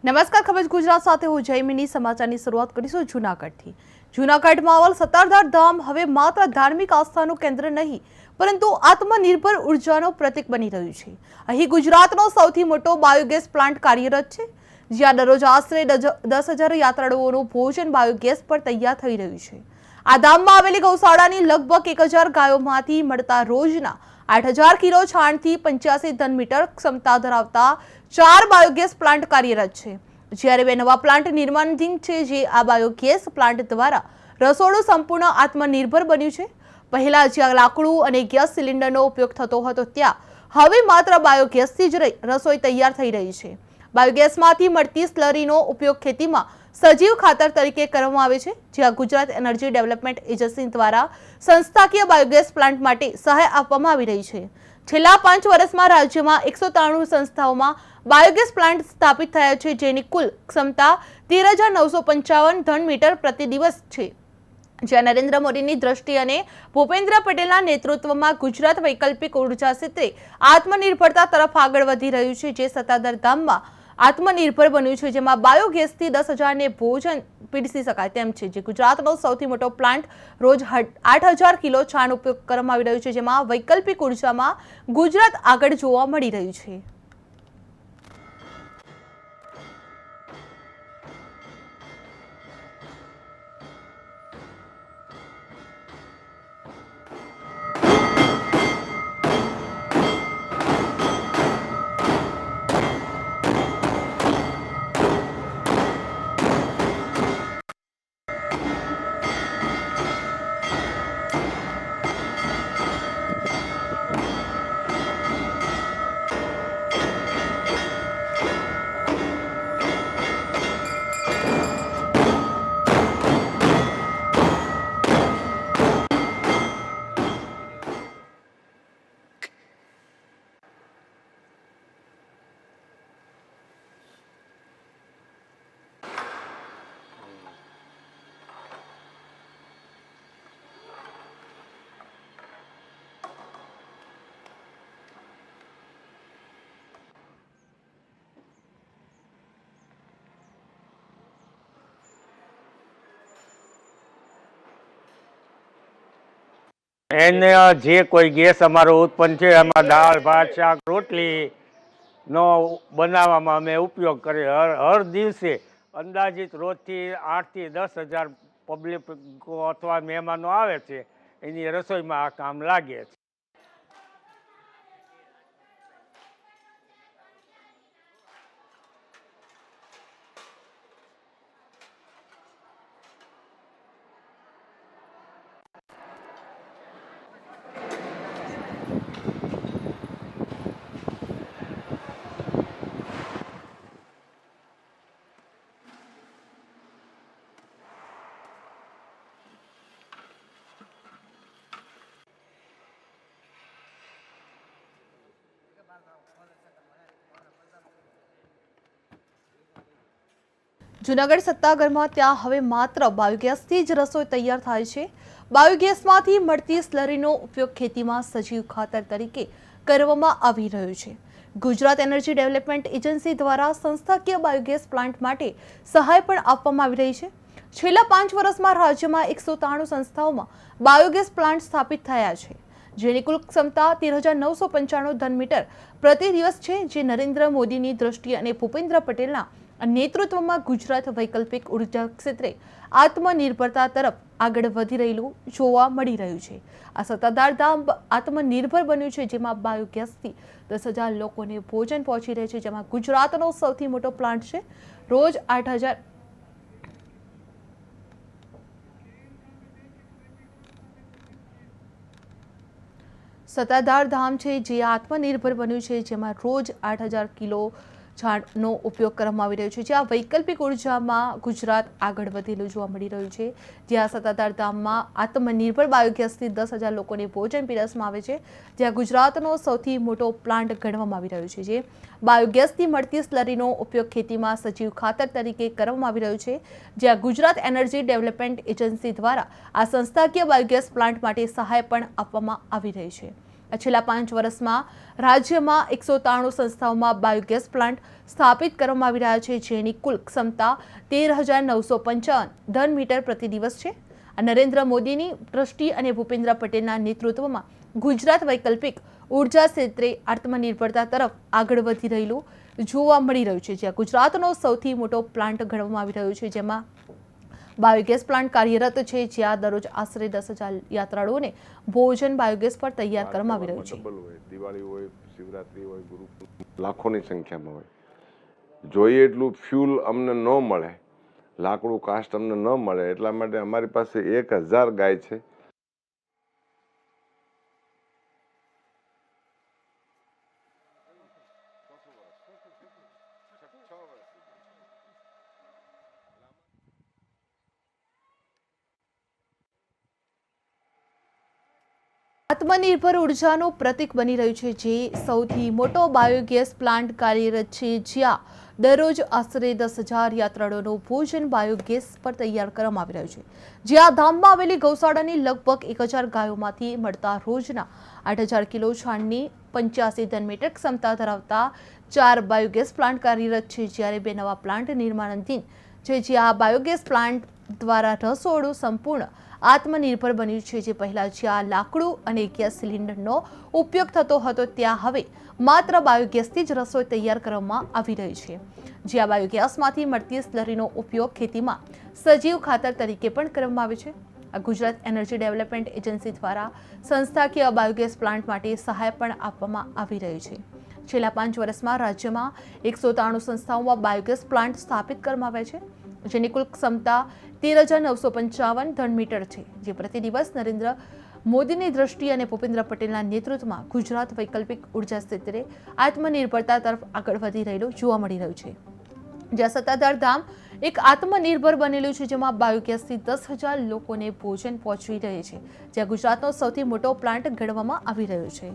નમસ્કાર, ખબર ગુજરાત સાથે હું જયમિની. સમાચારની શરૂઆત કરીશું જૂનાગઢથી. જૂનાગઢમાં આવેલ સત્તાધાર ધામ હવે માત્ર ધાર્મિક આસ્થાનું કેન્દ્ર નહીં પરંતુ આત્મનિર્ભર ઉર્જાનો પ્રતીક બની રહ્યું છે. અહીં ગુજરાતનો સૌથી મોટો બાયોગેસ પ્લાન્ટ કાર્યરત છે, જ્યાં દરરોજ આશરે 10,000 યાત્રાળુઓનું ભોજન બાયોગેસ પર તૈયાર થઈ રહ્યું છે. આ ધામમાં આવેલી ગૌશાળાની લગભગ 1,000 ગાયોમાંથી મળતા રોજના 8,000 કિલો છાણથી 85 ઘન મીટર ક્ષમતા ધરાવતા 4 બાયોગેસ પ્લાન્ટ કાર્યરત છે, જ્યારે 2 નવા પ્લાન્ટ નિર્માણાધીન છે. જે આ બાયોગેસ પ્લાન્ટ દ્વારા રસોડું સંપૂર્ણ આત્મનિર્ભર બન્યું છે. પહેલા જ્યાં લાકડું અને ગેસ સિલિન્ડરનો ઉપયોગ થતો હતો, ત્યાં હવે માત્ર બાયોગેસથી જ રસોઈ તૈયાર થઈ રહી છે. બાયોગેસમાંથી મળતી સ્લરીનો ઉપયોગ ખેતીમાં સજીવ ખાતર તરીકે કરવામાં આવે છે, જ્યાં ગુજરાત એનર્જી ડેવલપમેન્ટ એજન્સી દ્વારા સંસ્થાકીય બાયોગેસ પ્લાન્ટ માટે સહાય આપવામાં આવી રહી છે. છેલ્લા 5 વર્ષમાં રાજ્યમાં 193 સંસ્થાઓમાં બાયોગેસ પ્લાન્ટ સ્થાપિત થયા છે, જેની કુલ ક્ષમતા 13,955 ઘન મીટર પ્રતિ દિવસ છે. જ્યાં નરેન્દ્ર મોદીની દ્રષ્ટિ અને ભૂપેન્દ્ર પટેલના નેતૃત્વમાં ગુજરાત વૈકલ્પિક ઉર્જા ક્ષેત્રે આત્મનિર્ભરતા તરફ આગળ વધી રહ્યું છે. જે સત્તાધાર ધામમાં આત્મનિર્ભર બન્યું છે, જેમાં બાયોગેસથી 10,000 ને ભોજન પીરસી શકાય તેમ છે. જે ગુજરાતનો સૌથી મોટો પ્લાન્ટ રોજ 8,000 કિલો છાણ ઉપયોગ કરવામાં આવી રહ્યું છે, જેમાં વૈકલ્પિક ઉર્જામાં ગુજરાત આગળ જોવા મળી રહ્યું છે. એને જે કોઈ ગેસ અમારો ઉત્પન્ન છે, એમાં દાળ ભાત શાક રોટલી નો બનાવવામાં અમે ઉપયોગ કરીએ. હર દિવસે અંદાજિત રોજથી 8,000 થી 10,000 પબ્લિક અથવા મહેમાનો આવે છે, એની રસોઈમાં આ કામ લાગે છે. જૂનાગઢ સત્તાગરમાં ત્યાં હવે માત્ર બાયોગેસથી જ રસોઈ તૈયાર થાય છે. બાયોગેસમાંથી મળતી સ્લરીનો ઉપયોગ ખેતીમાં સજીવ ખાતર તરીકે કરવામાં આવી રહ્યો છે. ગુજરાત એનર્જી ડેવલપમેન્ટ એજન્સી દ્વારા સંસ્થાકીય બાયોગેસ પ્લાન્ટ માટે સહાય પણ આપવામાં આવી રહી છે. છેલ્લા 5 વર્ષમાં રાજ્યમાં 193 સંસ્થાઓમાં બાયોગેસ પ્લાન્ટ સ્થાપિત થયા છે, જેની કુલ ક્ષમતા 13,955 ઘન મીટર પ્રતિ દિવસ છે. જે નરેન્દ્ર મોદીની દ્રષ્ટિ અને ભૂપેન્દ્ર પટેલના નેતૃત્વમાં ગુજરાત વૈકલ્પિક ઉર્જા ક્ષેત્રે આત્મનિર્ભરતા તરફ આગળ વધી રહેલું જોવા મળી રહ્યું છે. આ સત્તાધાર ધામ આત્મનિર્ભર બન્યું છે, જેમાં બાયોગેસથી 10,000 લોકોને ભોજન પહોંચી રહે છે, જેમાં ગુજરાતનો સૌથી મોટો પ્લાન્ટ છે. રોજ 8,000 સત્તાધાર ધામ છે, જે આત્મનિર્ભર બન્યું છે, જેમાં રોજ 8,000 કિલો છાણનો ઉપયોગ કરવામાં આવી રહ્યો છે. જ્યાં વૈકલ્પિક ઉર્જામાં ગુજરાત આગળ વધેલું જોવા મળી રહ્યું છે. જ્યાં સત્તાધાર ધામમાં આત્મનિર્ભર બાયોગેસથી 10,000 લોકોને ભોજન પીરસવામાં આવે છે, જ્યાં ગુજરાતનો સૌથી મોટો પ્લાન્ટ ગણવામાં આવી રહ્યો છે. જે બાયોગેસથી મળતી સ્લરીનો ઉપયોગ ખેતીમાં સજીવ ખાતર તરીકે કરવામાં આવી રહ્યો છે. જ્યાં ગુજરાત એનર્જી ડેવલપમેન્ટ એજન્સી દ્વારા આ સંસ્થાકીય બાયોગેસ પ્લાન્ટ માટે સહાય પણ આપવામાં આવી રહી છે. છેલ્લા 5 વર્ષમાં રાજ્યમાં 193 સંસ્થાઓમાં બાયોગેસ પ્લાન્ટ સ્થાપિત કરવામાં આવી રહ્યા છે, જેની કુલ ક્ષમતા 13,955 ઘન મીટર પ્રતિ દિવસ છે. નરેન્દ્ર મોદીની દ્રષ્ટિ અને ભૂપેન્દ્ર પટેલના નેતૃત્વમાં ગુજરાત વૈકલ્પિક ઉર્જા ક્ષેત્રે આત્મનિર્ભરતા તરફ આગળ વધી રહેલું જોવા મળી રહ્યું છે, જ્યાં ગુજરાતનો સૌથી મોટો પ્લાન્ટ ગણવામાં આવી રહ્યો છે, જેમાં બાયોગેસ પ્લાન્ટ કાર્યરત છે, જ્યાં દરરોજ આશરે 10,000 યાત્રાળુઓને ભોજન બાયોગેસ પર તૈયાર કરવામાં આવી રહ્યું છે. દિવાળી હોય, શિવરાત્રી હોય, ગુરુ લાખોની સંખ્યામાં હોય. જોઈએ એટલું ફ્યુલ અમને ન મળે, લાકડું કાસ્ટ અમને ન મળે, એટલા માટે અમારી પાસે 1,000 ગાય છે. આત્મનિર્ભર ઉર્જાનું પ્રતીક બની રહ્યું છે, જે સૌથી મોટો બાયોગેસ પ્લાન્ટ કાર્યરત છે, જ્યાં દરરોજ આશરે 10,000 યાત્રાળુઓનું ભોજન બાયોગેસ પર તૈયાર કરવામાં આવી રહ્યું છે. જ્યાં ધામમાં આવેલી ગૌશાળાની લગભગ 1,000 ગાયોમાંથી મળતા રોજના 8,000 કિલો છાણની 85 ઘન મીટર ક્ષમતા ધરાવતા 4 બાયોગેસ પ્લાન્ટ કાર્યરત છે, જ્યારે 2 નવા પ્લાન્ટ નિર્માણાધીન છે, જ્યાં બાયોગેસ પ્લાન્ટ દ્વારા રસોડું સંપૂર્ણ આત્મનિર્ભર બન્યું છે. જે પહેલા જ્યાં લાકડું અને ગેસ સિલિન્ડરનો ઉપયોગ થતો હતો, ત્યાં હવે માત્ર બાયોગેસથી જ રસોઈ તૈયાર કરવામાં આવી રહી છે, જ્યાં બાયોગેસમાંથી મળતી સ્લરીનો ઉપયોગ ખેતીમાં સજીવ ખાતર તરીકે પણ કરવામાં આવે છે. આ ગુજરાત એનર્જી ડેવલપમેન્ટ એજન્સી દ્વારા સંસ્થાકીય બાયોગેસ પ્લાન્ટ માટે સહાય પણ આપવામાં આવી રહી છે. છેલ્લા 5 વર્ષમાં રાજ્યમાં 193 સંસ્થાઓમાં બાયોગેસ પ્લાન્ટ સ્થાપિત કરવામાં આવ્યા છે, જેની કુલ ક્ષમતા 13,955 ઘન મીટર છે, જે પ્રતિ દિવસ નરેન્દ્ર મોદીની દ્રષ્ટિ અને ભૂપેન્દ્ર પટેલના નેતૃત્વમાં ગુજરાત વૈકલ્પિક ઉર્જા ક્ષેત્રે આત્મનિર્ભરતા તરફ આગળ વધી રહેલું જોવા મળી રહ્યું છે, જ્યાં સત્તાધાર ધામ એક આત્મનિર્ભર બનેલું છે, જેમાં બાયોગેસથી 10,000 લોકોને ભોજન પહોંચવી રહે છે, જ્યાં ગુજરાતનો સૌથી મોટો પ્લાન્ટ ગણવામાં આવી રહ્યો છે.